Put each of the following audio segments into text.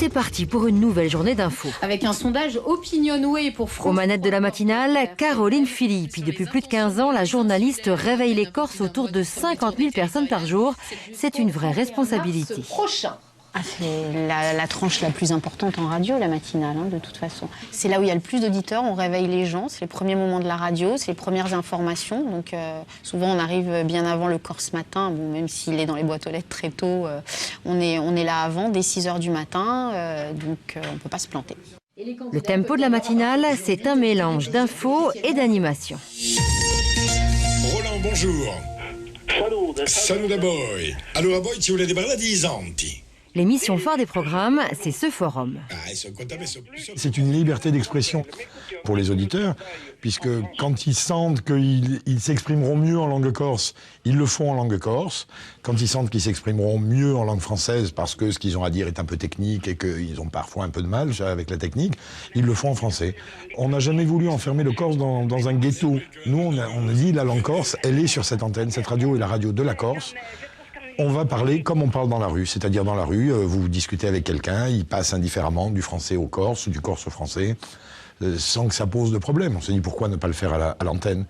c'est parti pour une nouvelle journée d'infos. Avec un sondage Opinionway pour France. Aux manettes de la matinale, Caroline Philippe. Depuis plus de 15 ans, la journaliste réveille les Corses autour de 50 000 personnes par jour. C'est une vraie responsabilité. C'est la tranche la plus importante en radio, la matinale, de toute façon. C'est là où il y a le plus d'auditeurs, on réveille les gens, c'est les premiers moments de la radio, c'est les premières informations. Donc souvent on arrive bien avant le Corse matin, même s'il est dans les boîtes aux lettres très tôt, on est là avant, dès 6 h du matin, donc on ne peut pas se planter. Le tempo de la matinale, c'est un mélange d'infos et d'animation. Roland, bonjour. Salut Boy. Allora Boy, ci volete parlare di Isanti? L'émission phare des programmes, c'est ce forum. C'est une liberté d'expression pour les auditeurs, puisque quand ils sentent qu'ils s'exprimeront mieux en langue corse, ils le font en langue corse. Quand ils sentent qu'ils s'exprimeront mieux en langue française, parce que ce qu'ils ont à dire est un peu technique et qu'ils ont parfois un peu de mal avec la technique, ils le font en français. On n'a jamais voulu enfermer le Corse dans un ghetto. Nous, on a dit la langue corse, elle est sur cette antenne. Cette radio est la radio de la Corse. On va parler comme on parle dans la rue, c'est-à-dire dans la rue, vous discutez avec quelqu'un, il passe indifféremment du français au corse, du corse au français, sans que ça pose de problème. On se dit pourquoi ne pas le faire à l'antenne.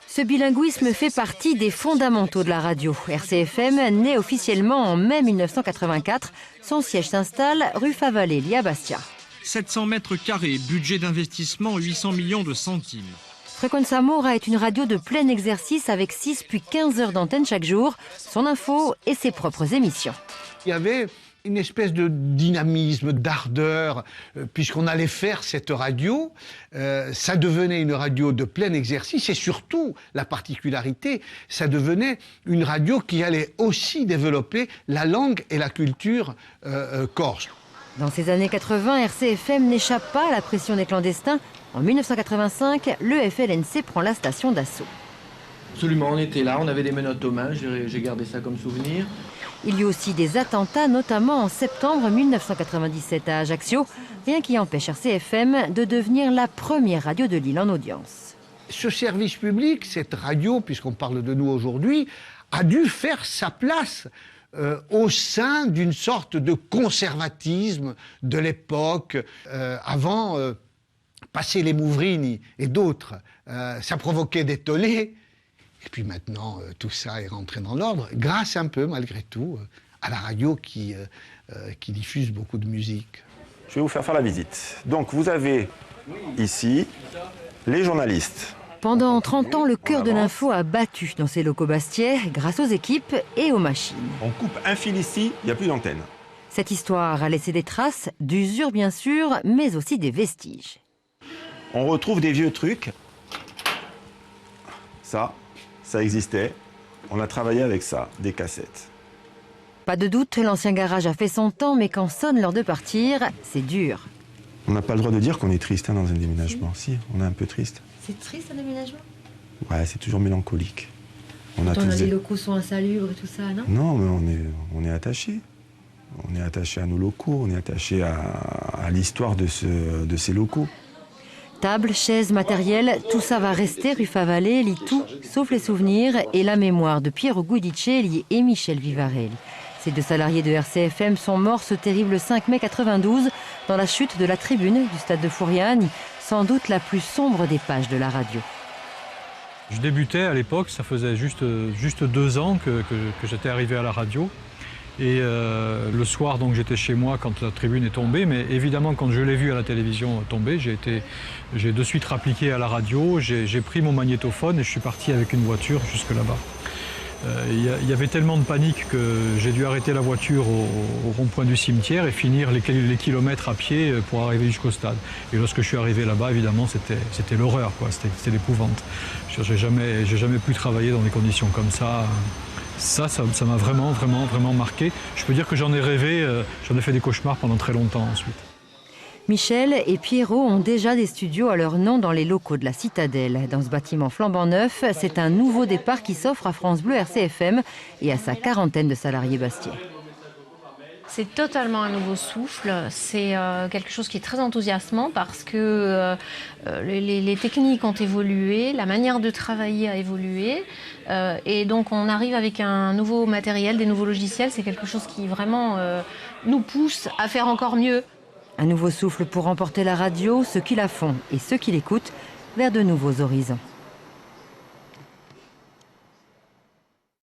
Ce bilinguisme fait partie des fondamentaux de la radio. RCFM naît officiellement en mai 1984. Son siège s'installe rue Favalelli à Bastia. 700 mètres carrés, budget d'investissement 800 millions de centimes. Frequenza Mora est une radio de plein exercice avec 6 puis 15 heures d'antenne chaque jour, son info et ses propres émissions. Il y avait une espèce de dynamisme, d'ardeur, puisqu'on allait faire cette radio. Ça devenait une radio de plein exercice et surtout, la particularité, ça devenait une radio qui allait aussi développer la langue et la culture corse. Dans ces années 80, RCFM n'échappe pas à la pression des clandestins. En 1985, le FLNC prend la station d'assaut. Absolument, on était là, on avait des menottes aux mains, j'ai gardé ça comme souvenir. Il y a aussi des attentats, notamment en septembre 1997 à Ajaccio, rien qui empêche RCFM de devenir la première radio de l'île en audience. Ce service public, cette radio, puisqu'on parle de nous aujourd'hui, a dû faire sa place au sein d'une sorte de conservatisme de l'époque, avant passer les Mouvrini et d'autres. Ça provoquait des tollés. Et puis maintenant, tout ça est rentré dans l'ordre, grâce un peu, malgré tout, à la radio qui diffuse beaucoup de musique. Je vais vous faire la visite. Donc vous avez ici les journalistes. Pendant 30 ans, le cœur de l'info a battu dans ces locaux bastiais grâce aux équipes et aux machines. On coupe un fil ici, il n'y a plus d'antenne. Cette histoire a laissé des traces, d'usure bien sûr, mais aussi des vestiges. On retrouve des vieux trucs. Ça existait. On a travaillé avec ça, des cassettes. Pas de doute, l'ancien garage a fait son temps, mais quand sonne l'heure de partir, c'est dur. On n'a pas le droit de dire qu'on est triste dans un déménagement. Si, on est un peu triste. C'est triste un déménagement? Ouais, c'est toujours mélancolique. Les locaux sont insalubres et tout ça, non? Non, mais on est attaché. On est attaché à nos locaux, on est attaché à l'histoire de ces locaux. Table, chaises, matériel, tout ça va rester rue Favalelli, tout, sauf les souvenirs et la mémoire de Piero Guidicelli et Michel Vivarelli. Ces deux salariés de RCFM sont morts ce terrible 5 mai 92 dans la chute de la tribune du stade de Furiani, sans doute la plus sombre des pages de la radio. Je débutais à l'époque, ça faisait juste 2 ans que j'étais arrivé à la radio. Et le soir, donc, j'étais chez moi quand la tribune est tombée, mais évidemment, quand je l'ai vue à la télévision tomber, j'ai de suite rappliqué à la radio, j'ai pris mon magnétophone et je suis parti avec une voiture jusque là-bas. Il y avait tellement de panique que j'ai dû arrêter la voiture au rond-point du cimetière et finir les kilomètres à pied pour arriver jusqu'au stade. Et lorsque je suis arrivé là-bas, évidemment, c'était l'horreur, quoi. C'était l'épouvante. J'ai jamais pu travailler dans des conditions comme ça. Ça m'a vraiment marqué. Je peux dire que j'en ai rêvé, j'en ai fait des cauchemars pendant très longtemps ensuite. Michel et Piero ont déjà des studios à leur nom dans les locaux de la Citadelle. Dans ce bâtiment flambant neuf, c'est un nouveau départ qui s'offre à France Bleu RCFM et à sa quarantaine de salariés bastiais. C'est totalement un nouveau souffle, c'est quelque chose qui est très enthousiasmant parce que les techniques ont évolué, la manière de travailler a évolué et donc on arrive avec un nouveau matériel, des nouveaux logiciels, c'est quelque chose qui vraiment nous pousse à faire encore mieux. Un nouveau souffle pour emporter la radio, ceux qui la font et ceux qui l'écoutent, vers de nouveaux horizons.